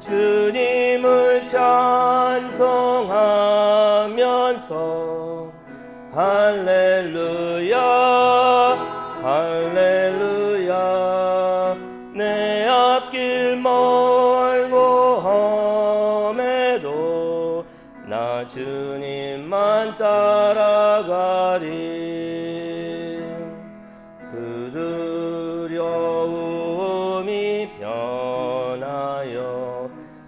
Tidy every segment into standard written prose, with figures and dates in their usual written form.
주님을 찬송하면서 할렐루야 할렐루야 내 앞길 멀고 험해도 나 주님만 따라가리 그 두려움이 변하여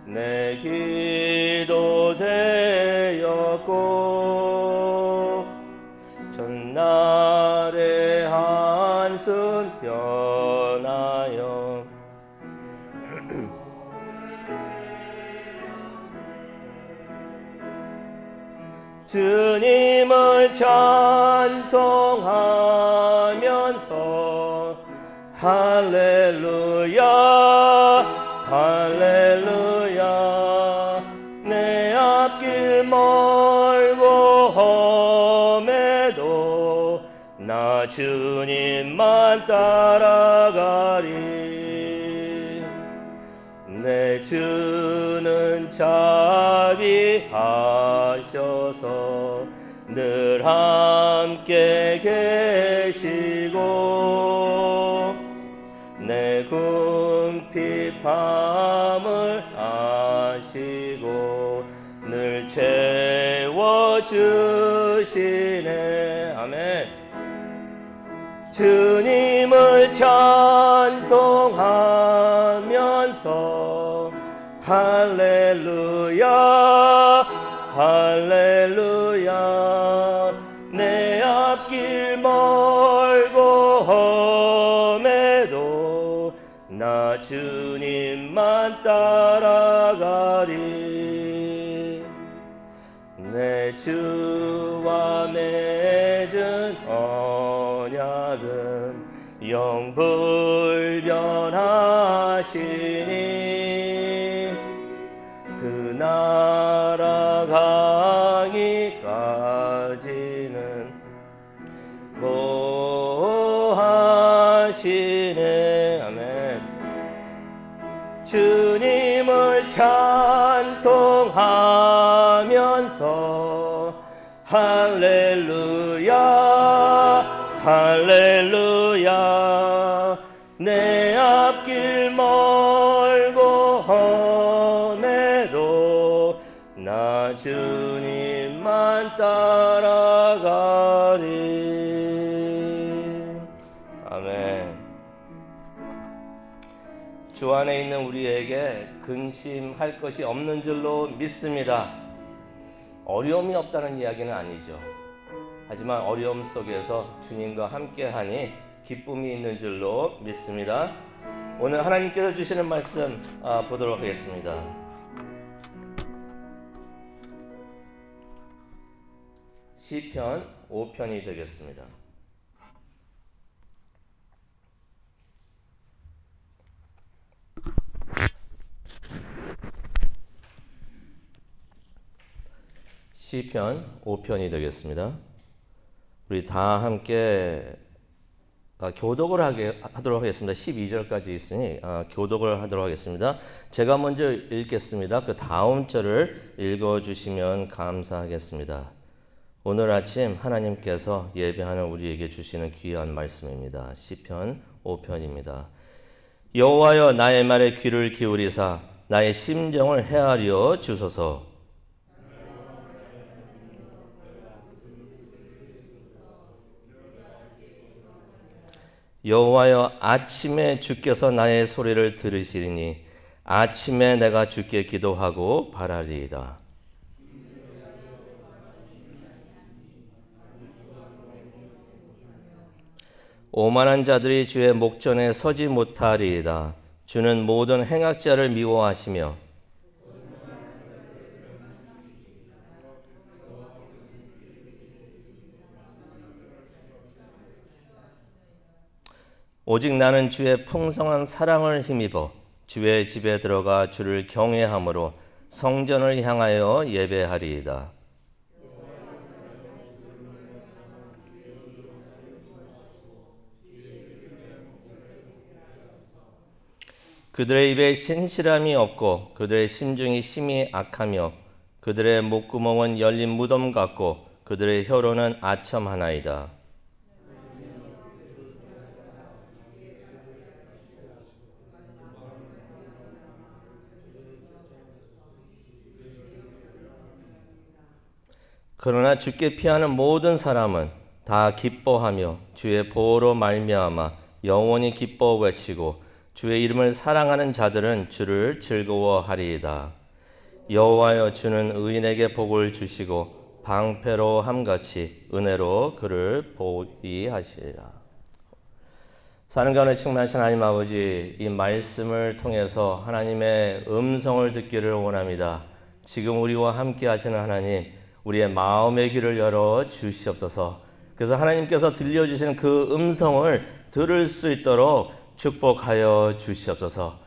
내 기도 되었고 전날의 한숨 변하여 주님을 찬송하면서 할렐루야 할렐루야 내 앞길 멀고 험해도 나 주님만 따라가리 내 주는 자비하셔서 늘 함께 계시고 내 궁핍함을 아시고 늘 채워주시네 아멘 주님을 찬송하면서 할렐루야 할렐루야 내 앞길 멀고 험해도 나 주님만 따라가리 내 주와 맺은 언약은 영불변하시니 그 나라 가기까지는 보하시네 아멘 주님을 찬송하면서 할렐루야 할렐루야 내 앞길 멀고 험해도 나 주님만 따라가리 아멘 주 안에 있는 우리에게 근심할 것이 없는 줄로 믿습니다. 어려움이 없다는 이야기는 아니죠. 하지만 어려움 속에서 주님과 함께하니 기쁨이 있는 줄로 믿습니다. 오늘 하나님께서 주시는 말씀 보도록 하겠습니다. 시편 5편이 되겠습니다. 시편 5편이 되겠습니다. 우리 다 함께 교독을 하도록 하겠습니다. 12절까지 있으니 교독을 하도록 하겠습니다. 제가 먼저 읽겠습니다. 그 다음 절을 읽어주시면 감사하겠습니다. 오늘 아침 하나님께서 예배하는 우리에게 주시는 귀한 말씀입니다. 시편 5편입니다. 여호와여 나의 말에 귀를 기울이사 나의 심정을 헤아려 주소서. 여호와여 아침에 주께서 나의 소리를 들으시리니 아침에 내가 주께 기도하고 바라리이다. 오만한 자들이 주의 목전에 서지 못하리이다. 주는 모든 행악자를 미워하시며 오직 나는 주의 풍성한 사랑을 힘입어 주의 집에 들어가 주를 경외함으로 성전을 향하여 예배하리이다. 그들의 입에 신실함이 없고 그들의 심중이 심히 악하며 그들의 목구멍은 열린 무덤 같고 그들의 혀로는 아첨하나이다. 그러나 주께 피하는 모든 사람은 다 기뻐하며 주의 보호로 말미암아 영원히 기뻐 외치고 주의 이름을 사랑하는 자들은 주를 즐거워하리이다. 여호와여 주는 의인에게 복을 주시고 방패로 함같이 은혜로 그를 보호하시리라. 사는 가운데 충만하신 하나님 아버지, 이 말씀을 통해서 하나님의 음성을 듣기를 원합니다. 지금 우리와 함께 하시는 하나님, 우리의 마음의 귀를 열어 주시옵소서. 그래서 하나님께서 들려주시는 그 음성을 들을 수 있도록 축복하여 주시옵소서.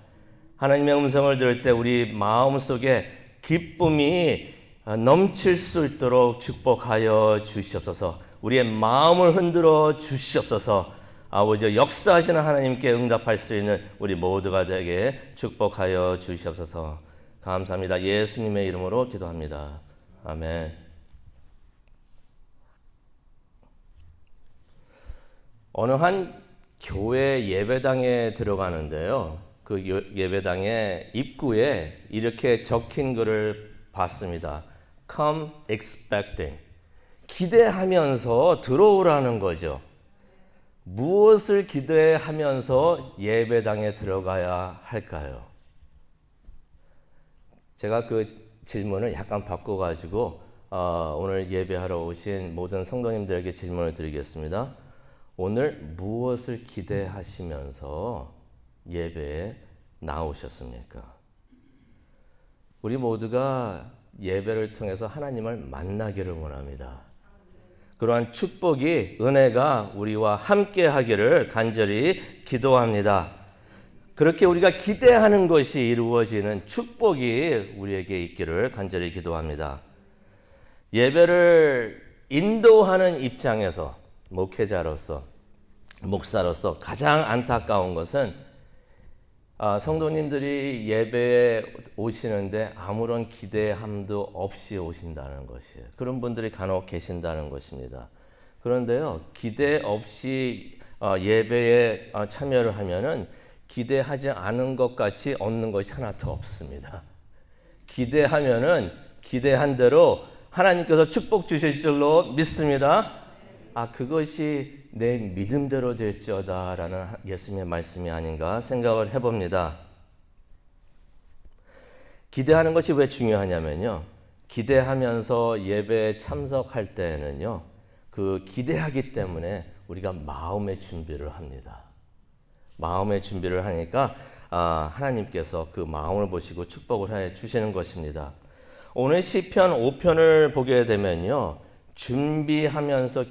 하나님의 음성을 들을 때 우리 마음속에 기쁨이 넘칠 수 있도록 축복하여 주시옵소서. 우리의 마음을 흔들어 주시옵소서. 아버지, 역사하시는 하나님께 응답할 수 있는 우리 모두가 되게 축복하여 주시옵소서. 감사합니다. 예수님의 이름으로 기도합니다. 아멘. 어느 한 교회 예배당에 들어가는데요. 그 예배당의 입구에 이렇게 적힌 글을 봤습니다. Come expecting. 기대하면서 들어오라는 거죠. 무엇을 기대하면서 예배당에 들어가야 할까요? 제가 그 질문을 약간 바꿔가지고 오늘 예배하러 오신 모든 성도님들에게 질문을 드리겠습니다. 오늘 무엇을 기대하시면서 예배에 나오셨습니까? 우리 모두가 예배를 통해서 하나님을 만나기를 원합니다. 그러한 축복이, 은혜가 우리와 함께 하기를 간절히 기도합니다. 그렇게 우리가 기대하는 것이 이루어지는 축복이 우리에게 있기를 간절히 기도합니다. 예배를 인도하는 입장에서 목회자로서, 목사로서 가장 안타까운 것은 성도님들이 예배에 오시는데 아무런 기대함도 없이 오신다는 것이에요. 그런 분들이 간혹 계신다는 것입니다. 그런데요, 기대 없이 예배에 참여를 하면은 기대하지 않은 것 같이 얻는 것이 하나도 없습니다. 기대하면은 기대한 대로 하나님께서 축복 주실 줄로 믿습니다. 그것이 내 믿음대로 될지어다라는 예수님의 말씀이 아닌가 생각을 해봅니다. 기대하는 것이 왜 중요하냐면요. 기대하면서 예배에 참석할 때에는요. 그 기대하기 때문에 우리가 마음의 준비를 합니다. 마음의 준비를 하니까 하나님께서 그 마음을 보시고 축복을 해 주시는 것입니다. 오늘 시편 5편을 보게 되면요. 준비하면서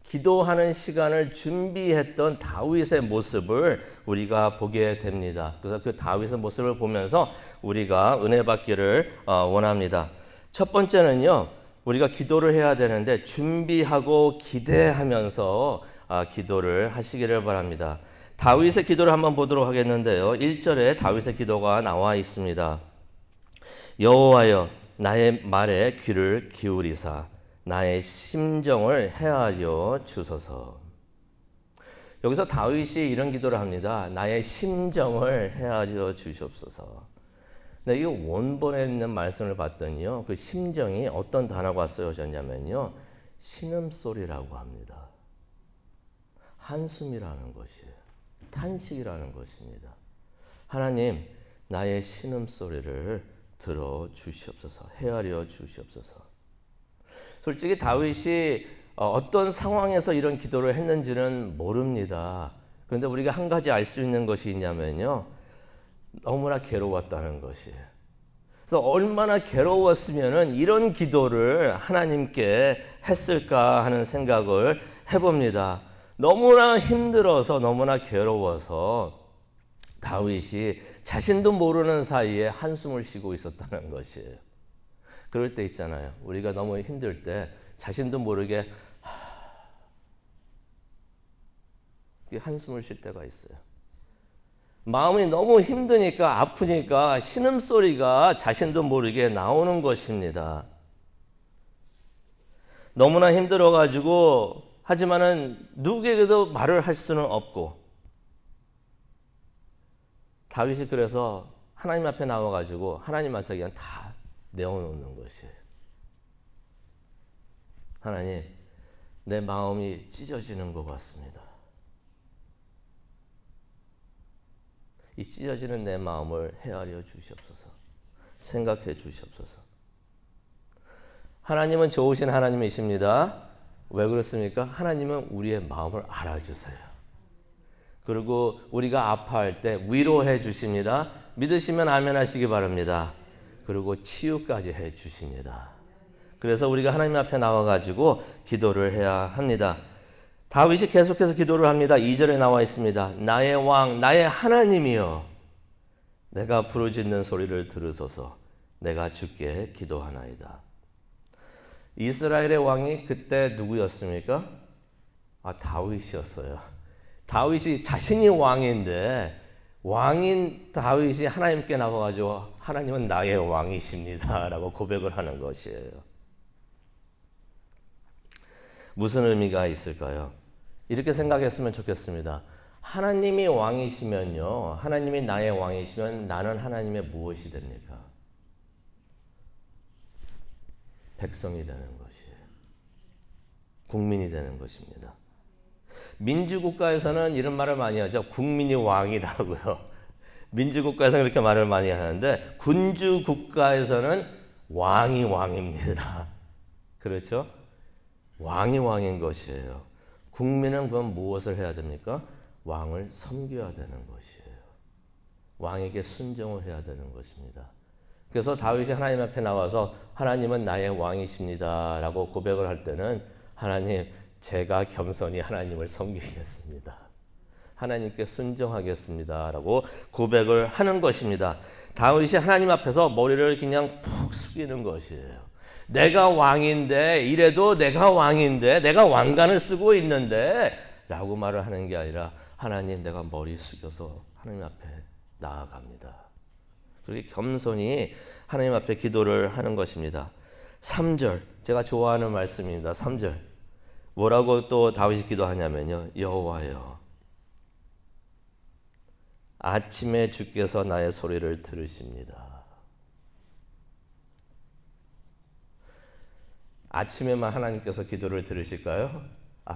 기도하는 시간을 준비했던 다윗의 모습을 우리가 보게 됩니다. 그래서 그 다윗의 모습을 보면서 우리가 은혜 받기를 원합니다. 첫 번째는요. 우리가 기도를 해야 되는데 준비하고 기대하면서 기도를 하시기를 바랍니다. 다윗의 기도를 한번 보도록 하겠는데요. 1절에 다윗의 기도가 나와 있습니다. 여호와여 나의 말에 귀를 기울이사 나의 심정을 헤아려 주소서. 여기서 다윗이 이런 기도를 합니다. 나의 심정을 헤아려 주시옵소서. 네, 이 원본에 있는 말씀을 봤더니요. 그 심정이 어떤 단어가 쓰여졌냐면요. 신음소리라고 합니다. 한숨이라는 것이에요. 탄식이라는 것입니다. 하나님, 나의 신음소리를 들어 주시옵소서. 헤아려 주시옵소서. 솔직히 다윗이 어떤 상황에서 이런 기도를 했는지는 모릅니다. 그런데 우리가 한 가지 알 수 있는 것이 있냐면요. 너무나 괴로웠다는 것이에요. 그래서 얼마나 괴로웠으면 이런 기도를 하나님께 했을까 하는 생각을 해봅니다. 너무나 힘들어서 너무나 괴로워서 다윗이 자신도 모르는 사이에 한숨을 쉬고 있었다는 것이에요. 그럴 때 있잖아요. 우리가 너무 힘들 때 자신도 모르게 한숨을 쉴 때가 있어요. 마음이 너무 힘드니까 아프니까 신음소리가 자신도 모르게 나오는 것입니다. 너무나 힘들어가지고 하지만은 누구에게도 말을 할 수는 없고 다윗이 그래서 하나님 앞에 나와가지고 하나님한테 그냥 다 내어놓는 것이에요. 하나님, 내 마음이 찢어지는 것 같습니다. 이 찢어지는 내 마음을 헤아려 주시옵소서. 생각해 주시옵소서. 하나님은 좋으신 하나님이십니다. 왜 그렇습니까? 하나님은 우리의 마음을 알아주세요. 그리고 우리가 아파할 때 위로해 주십니다. 믿으시면 아멘 하시기 바랍니다. 그리고 치유까지 해 주십니다. 그래서 우리가 하나님 앞에 나와가지고 기도를 해야 합니다. 다윗이 계속해서 기도를 합니다. 2절에 나와 있습니다. 나의 왕, 나의 하나님이여, 내가 부르짖는 소리를 들으소서. 내가 주께 기도하나이다. 이스라엘의 왕이 그때 누구였습니까? 다윗이었어요. 다윗이 자신이 왕인데 왕인 다윗이 하나님께 나와가지고 하나님은 나의 왕이십니다 라고 고백을 하는 것이에요. 무슨 의미가 있을까요? 이렇게 생각했으면 좋겠습니다. 하나님이 왕이시면요, 하나님이 나의 왕이시면 나는 하나님의 무엇이 됩니까? 백성이 되는 것이에요. 국민이 되는 것입니다. 민주국가에서는 이런 말을 많이 하죠. 국민이 왕이라고요. 민주국가에서는 그렇게 말을 많이 하는데 군주국가에서는 왕이 왕입니다. 그렇죠? 왕이 왕인 것이에요. 국민은 그럼 무엇을 해야 됩니까? 왕을 섬겨야 되는 것이에요. 왕에게 순종을 해야 되는 것입니다. 그래서 다윗이 하나님 앞에 나와서 하나님은 나의 왕이십니다 라고 고백을 할 때는 하나님, 제가 겸손히 하나님을 섬기겠습니다. 하나님께 순종하겠습니다 라고 고백을 하는 것입니다. 다윗이 하나님 앞에서 머리를 그냥 푹 숙이는 것이에요. 내가 왕인데, 이래도 내가 왕인데, 내가 왕관을 쓰고 있는데 라고 말을 하는 게 아니라 하나님, 내가 머리 숙여서 하나님 앞에 나아갑니다. 그렇게 겸손히 하나님 앞에 기도를 하는 것입니다. 3절, 제가 좋아하는 말씀입니다. 3절. 뭐라고 또 다윗이 기도하냐면요. 여호와여, 아침에 주께서 나의 소리를 들으십니다. 아침에만 하나님께서 기도를 들으실까요?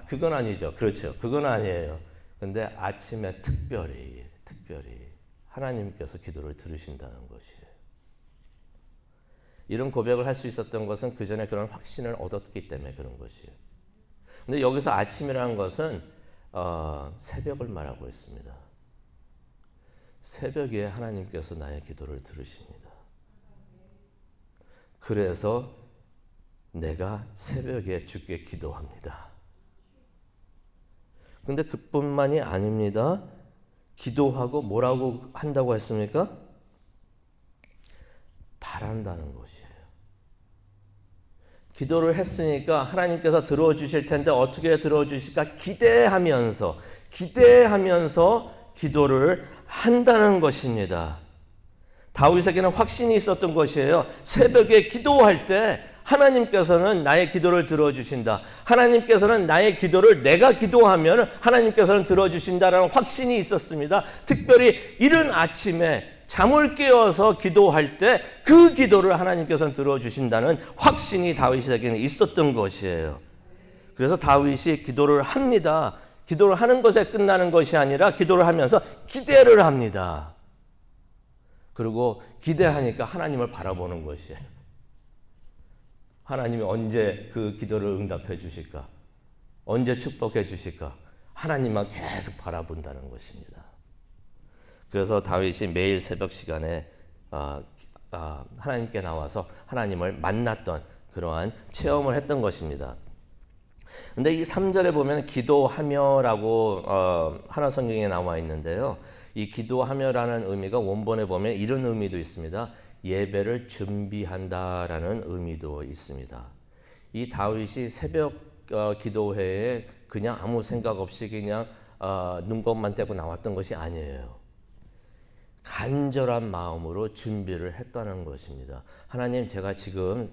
그건 아니죠. 그렇죠. 그건 아니에요. 근데 아침에 특별히 하나님께서 기도를 들으신다는 것이에요. 이런 고백을 할 수 있었던 것은 그 전에 그런 확신을 얻었기 때문에 그런 것이에요. 근데 여기서 아침이라는 것은 새벽을 말하고 있습니다. 새벽에 하나님께서 나의 기도를 들으십니다. 그래서 내가 새벽에 주께 기도합니다. 근데 그뿐만이 아닙니다. 기도하고 뭐라고 한다고 했습니까? 바란다는 것이에요. 기도를 했으니까 하나님께서 들어주실 텐데 어떻게 들어주실까 기대하면서 기도를 한다는 것입니다. 다윗에게는 확신이 있었던 것이에요. 새벽에 기도할 때 하나님께서는 나의 기도를 들어주신다. 하나님께서는 나의 기도를 내가 기도하면 하나님께서는 들어주신다라는 확신이 있었습니다. 특별히 이른 아침에 잠을 깨어서 기도할 때 그 기도를 하나님께서는 들어주신다는 확신이 다윗에게는 있었던 것이에요. 그래서 다윗이 기도를 합니다. 기도를 하는 것에 끝나는 것이 아니라 기도를 하면서 기대를 합니다. 그리고 기대하니까 하나님을 바라보는 것이에요. 하나님이 언제 그 기도를 응답해 주실까? 언제 축복해 주실까? 하나님만 계속 바라본다는 것입니다. 그래서 다윗이 매일 새벽 시간에 하나님께 나와서 하나님을 만났던 그러한 체험을 했던 것입니다. 근데 이 3절에 보면 기도하며라고 하나 성경에 나와 있는데요. 이 기도하며라는 의미가 원본에 보면 이런 의미도 있습니다. 예배를 준비한다라는 의미도 있습니다. 이 다윗이 새벽 기도회에 그냥 아무 생각 없이 그냥 눈곱만 떼고 나왔던 것이 아니에요. 간절한 마음으로 준비를 했다는 것입니다. 하나님, 제가 지금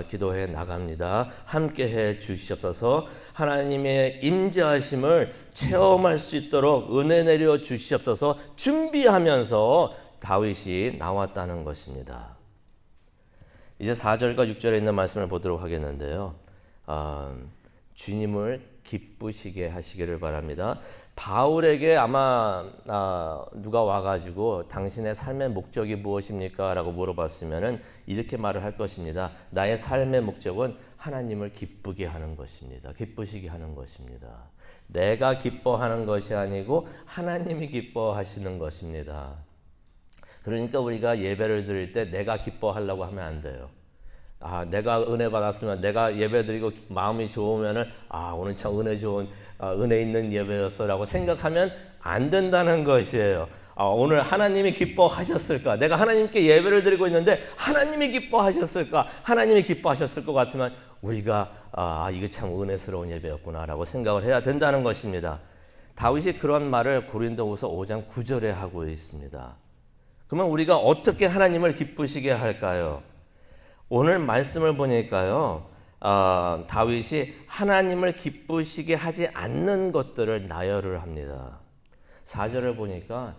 기도해 나갑니다. 함께 해 주시옵소서. 하나님의 임재하심을 체험할 수 있도록 은혜 내려 주시옵소서. 준비하면서 다윗이 나왔다는 것입니다. 이제 4절과 6절에 있는 말씀을 보도록 하겠는데요. 주님을 기쁘시게 하시기를 바랍니다. 바울에게 아마 누가 와가지고 당신의 삶의 목적이 무엇입니까? 라고 물어봤으면 이렇게 말을 할 것입니다. 나의 삶의 목적은 하나님을 기쁘게 하는 것입니다. 기쁘시게 하는 것입니다. 내가 기뻐하는 것이 아니고 하나님이 기뻐하시는 것입니다. 그러니까 우리가 예배를 드릴 때 내가 기뻐하려고 하면 안 돼요. 내가 은혜 받았으면, 내가 예배 드리고 마음이 좋으면은 오늘 참 은혜 좋은 은혜 있는 예배였어라고 생각하면 안 된다는 것이에요. 오늘 하나님이 기뻐하셨을까? 내가 하나님께 예배를 드리고 있는데 하나님이 기뻐하셨을까? 하나님이 기뻐하셨을 것 같으면 우리가 이게 참 은혜스러운 예배였구나라고 생각을 해야 된다는 것입니다. 다윗이 그런 말을 고린도후서 5장 9절에 하고 있습니다. 그러면 우리가 어떻게 하나님을 기쁘시게 할까요? 오늘 말씀을 보니까요, 다윗이 하나님을 기쁘시게 하지 않는 것들을 나열을 합니다. 4절을 보니까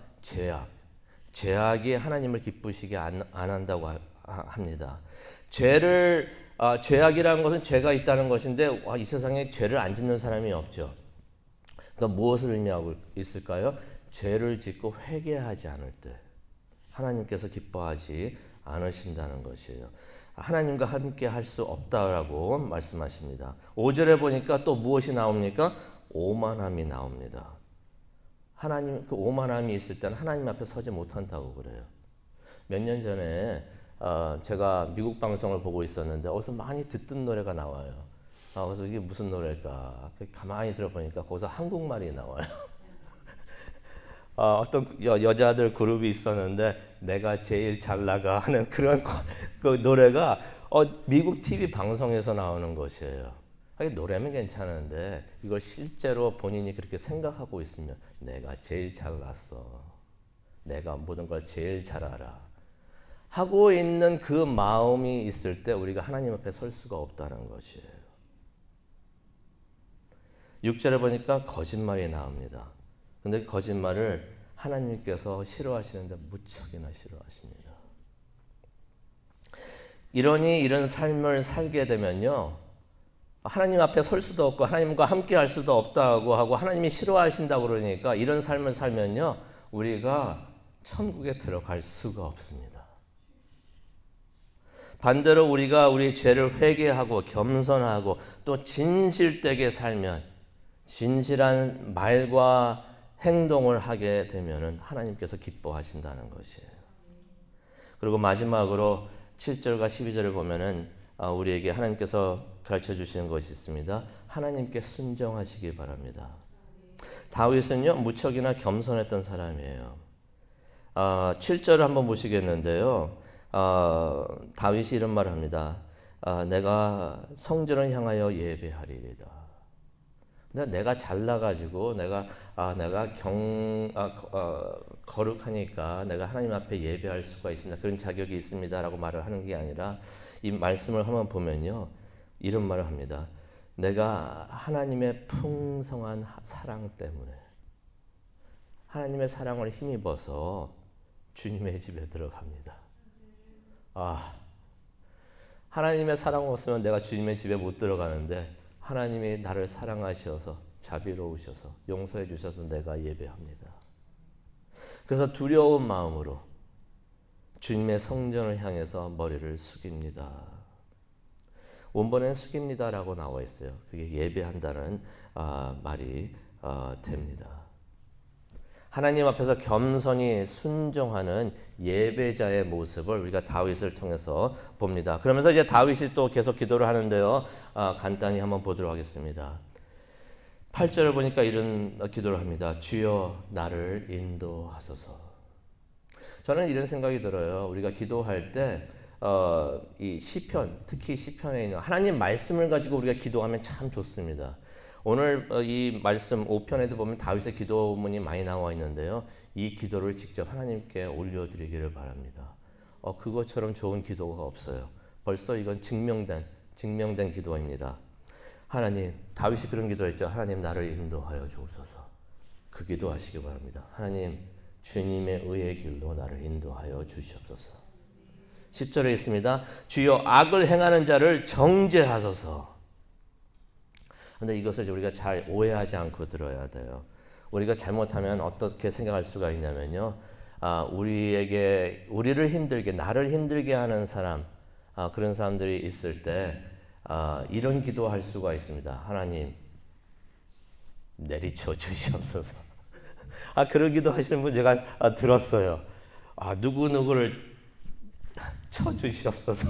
죄악이 하나님을 기쁘시게 안 한다고 합니다. 죄악이라는 것은 죄가 있다는 것인데, 이 세상에 죄를 안 짓는 사람이 없죠. 그러니까 무엇을 의미하고 있을까요? 죄를 짓고 회개하지 않을 때 하나님께서 기뻐하지 않으신다는 것이에요. 하나님과 함께 할 수 없다라고 말씀하십니다. 5절에 보니까 또 무엇이 나옵니까? 오만함이 나옵니다. 하나님, 그 오만함이 있을 때는 하나님 앞에 서지 못한다고 그래요. 몇 년 전에 제가 미국 방송을 보고 있었는데 어디서 많이 듣던 노래가 나와요. 그래서 이게 무슨 노래일까? 가만히 들어보니까 거기서 한국말이 나와요. 어떤 여자들 그룹이 있었는데 내가 제일 잘 나가 하는 그런 그 노래가 미국 TV 방송에서 나오는 것이에요. 노래면 괜찮은데 이걸 실제로 본인이 그렇게 생각하고 있으면 내가 제일 잘났어. 내가 모든 걸 제일 잘 알아. 하고 있는 그 마음이 있을 때 우리가 하나님 앞에 설 수가 없다는 것이에요. 6절에 보니까 거짓말이 나옵니다. 근데 거짓말을 하나님께서 싫어하시는데 무척이나 싫어하십니다. 이런 삶을 살게 되면요, 하나님 앞에 설 수도 없고 하나님과 함께 할 수도 없다고 하고 하나님이 싫어하신다고 그러니까 이런 삶을 살면요, 우리가 천국에 들어갈 수가 없습니다. 반대로 우리가 우리 죄를 회개하고 겸손하고 또 진실되게 살면, 진실한 말과 행동을 하게 되면은 하나님께서 기뻐하신다는 것이에요. 그리고 마지막으로 7절과 12절을 보면은 우리에게 하나님께서 가르쳐 주시는 것이 있습니다. 하나님께 순종하시기 바랍니다. 다윗은요, 무척이나 겸손했던 사람이에요. 7절을 한번 보시겠는데요. 다윗이 이런 말을 합니다. 내가 성전을 향하여 예배하리이다. 내가 잘나가지고 내가 거룩하니까 내가 하나님 앞에 예배할 수가 있습니다. 그런 자격이 있습니다라고 말을 하는 게 아니라 이 말씀을 한번 보면요, 이런 말을 합니다. 내가 하나님의 풍성한 사랑 때문에 하나님의 사랑을 힘입어서 주님의 집에 들어갑니다. 하나님의 사랑 없으면 내가 주님의 집에 못 들어가는데 하나님이 나를 사랑하셔서 자비로우셔서 용서해 주셔서 내가 예배합니다. 그래서 두려운 마음으로 주님의 성전을 향해서 머리를 숙입니다. 원본에는 숙입니다라고 나와 있어요. 그게 예배한다는 말이 됩니다. 하나님 앞에서 겸손히 순종하는 예배자의 모습을 우리가 다윗을 통해서 봅니다. 그러면서 이제 다윗이 또 계속 기도를 하는데요. 간단히 한번 보도록 하겠습니다. 8절을 보니까 이런 기도를 합니다. 주여 나를 인도하소서. 저는 이런 생각이 들어요. 우리가 기도할 때 이 시편, 특히 시편에 있는 하나님 말씀을 가지고 우리가 기도하면 참 좋습니다. 오늘 이 말씀 5편에도 보면 다윗의 기도문이 많이 나와 있는데요. 이 기도를 직접 하나님께 올려드리기를 바랍니다. 그것처럼 좋은 기도가 없어요. 벌써 이건 증명된 기도입니다. 하나님, 다윗이 그런 기도했죠. 하나님 나를 인도하여 주옵소서. 그 기도하시기 바랍니다. 하나님, 주님의 의의 길로 나를 인도하여 주시옵소서. 10절에 있습니다. 주여 악을 행하는 자를 정죄하소서. 그런데 이것을 우리가 잘 오해하지 않고 들어야 돼요. 우리가 잘못하면 어떻게 생각할 수가 있냐면요. 우리를 힘들게, 나를 힘들게 하는 사람, 그런 사람들이 있을 때 이런 기도할 수가 있습니다. 하나님, 내리쳐 주시옵소서. 그런 기도 하시는 분 제가 들었어요. 누구누구를 쳐 주시옵소서.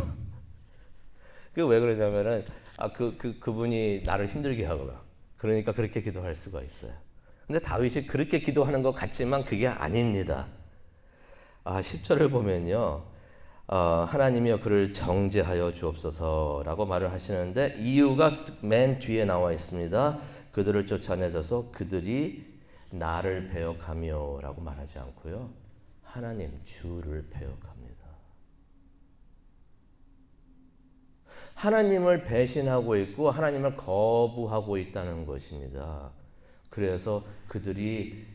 그 왜 그러냐면은 그분이 나를 힘들게 하거나 그러니까 그렇게 기도할 수가 있어요. 근데 다윗이 그렇게 기도하는 것 같지만 그게 아닙니다. 10절을 보면요. 하나님이여 그를 정죄하여 주옵소서라고 말을 하시는데 이유가 맨 뒤에 나와 있습니다. 그들을 쫓아내셔서 그들이 나를 배역하며 라고 말하지 않고요. 하나님 주를 배역합니다. 하나님을 배신하고 있고 하나님을 거부하고 있다는 것입니다. 그래서 그들이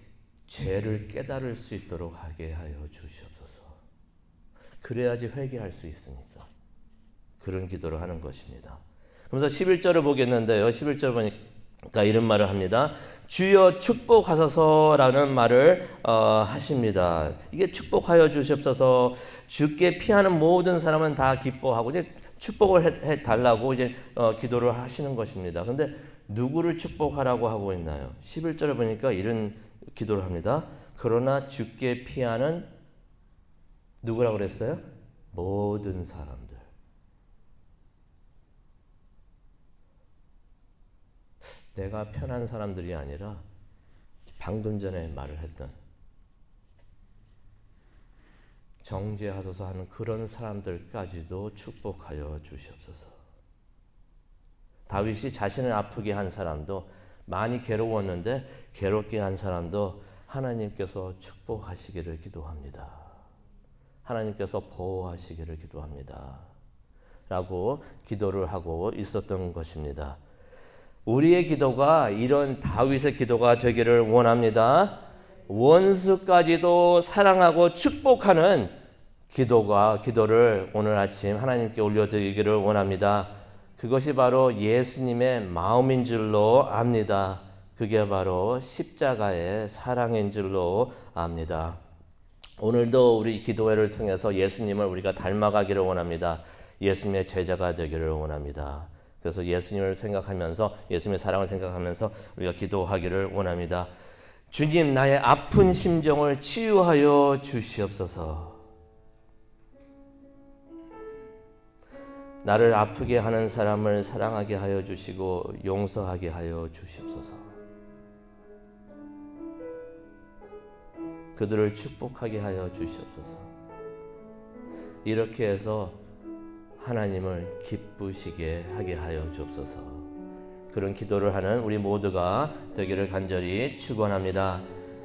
죄를 깨달을 수 있도록 하게 하여 주시옵소서. 그래야지 회개할 수 있으니까. 그런 기도를 하는 것입니다. 그러면서 11절을 보겠는데요. 11절 보니까 이런 말을 합니다. 주여 축복하소서라는 말을 하십니다. 이게 축복하여 주시옵소서. 주께 피하는 모든 사람은 다 기뻐하고 이제 축복을 해달라고 이제 기도를 하시는 것입니다. 그런데 누구를 축복하라고 하고 있나요? 11절을 보니까 이런 기도를 합니다. 그러나 주께 피하는 누구라고 그랬어요? 모든 사람들. 내가 편한 사람들이 아니라 방금 전에 말을 했던 정죄하소서 하는 그런 사람들까지도 축복하여 주시옵소서. 다윗이 자신을 아프게 한 사람도 많이 괴로웠는데 괴롭게 한 사람도 하나님께서 축복하시기를 기도합니다. 하나님께서 보호하시기를 기도합니다. 라고 기도를 하고 있었던 것입니다. 우리의 기도가 이런 다윗의 기도가 되기를 원합니다. 원수까지도 사랑하고 축복하는 기도를 오늘 아침 하나님께 올려드리기를 원합니다. 그것이 바로 예수님의 마음인 줄로 압니다. 그게 바로 십자가의 사랑인 줄로 압니다. 오늘도 우리 기도회를 통해서 예수님을 우리가 닮아가기를 원합니다. 예수님의 제자가 되기를 원합니다. 그래서 예수님을 생각하면서 예수님의 사랑을 생각하면서 우리가 기도하기를 원합니다. 주님, 나의 아픈 심정을 치유하여 주시옵소서. 나를 아프게 하는 사람을 사랑하게 하여 주시고 용서하게 하여 주시옵소서. 그들을 축복하게 하여 주시옵소서. 이렇게 해서 하나님을 기쁘시게 하게 하여 주옵소서. 그런 기도를 하는 우리 모두가 되기를 간절히 축원합니다.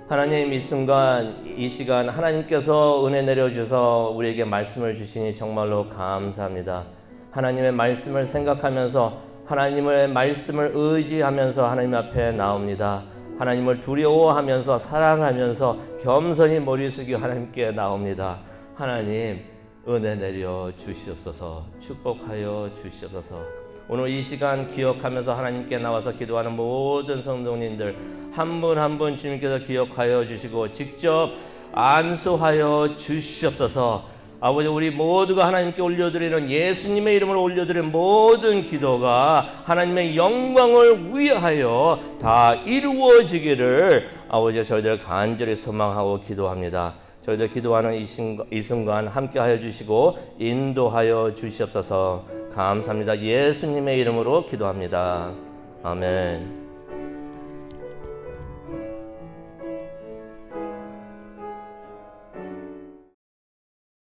하나님, 이 시간 하나님께서 은혜 내려주셔서 우리에게 말씀을 주시니 정말로 감사합니다. 하나님의 말씀을 생각하면서 하나님의 말씀을 의지하면서 하나님 앞에 나옵니다. 하나님을 두려워하면서 사랑하면서 겸손히 머리 숙여 하나님께 나옵니다. 하나님, 은혜 내려 주시옵소서. 축복하여 주시옵소서. 오늘 이 시간 기억하면서 하나님께 나와서 기도하는 모든 성도님들 한 분 한 분 주님께서 기억하여 주시고 직접 안수하여 주시옵소서. 아버지, 우리 모두가 하나님께 올려드리는 예수님의 이름으로 올려드리는 모든 기도가 하나님의 영광을 위하여 다 이루어지기를 아버지 저희들 간절히 소망하고 기도합니다. 저희들 기도하는 이 순간 함께하여 주시고 인도하여 주시옵소서. 감사합니다. 예수님의 이름으로 기도합니다. 아멘.